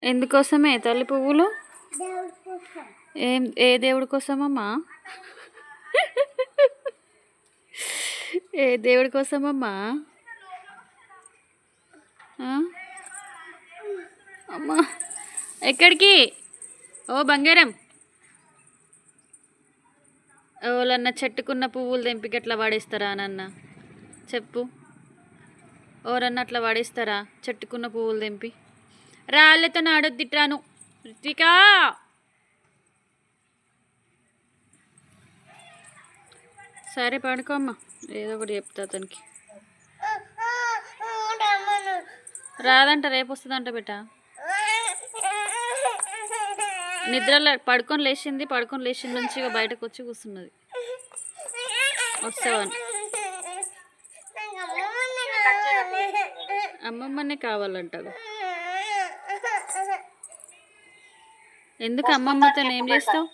ఎందుకోసమే తల్లి పువ్వులు? ఏ దేవుడి కోసమమ్మా? ఏ దేవుడి కోసమమ్మా? అమ్మా ఎక్కడికి? ఓ బంగారం, ఓలన్న చెట్టుకున్న పువ్వులు తెంపికి ఎట్లా వాడేస్తారా నాన్న చెప్పు? ఎవరన్నా అట్లా వాడేస్తారా చెట్టుకున్న పువ్వులు తెంపి? రాళ్ళతో ఆడొద్దిట్రాను రిత్వికా. సరే పడుకోమ్మా, ఏదో ఒకటి చెప్తా అతనికి. రాదంట, రేపు వస్తుందంట బిడ్డ. నిద్రలో పడుకొని లేచింది నుంచి ఇక బయటకు వచ్చి కూర్చున్నది. వస్తావని అమ్మమ్మనే కావాలంట. ఎందుకు అమ్మమ్మతో ఏం చేస్తావు?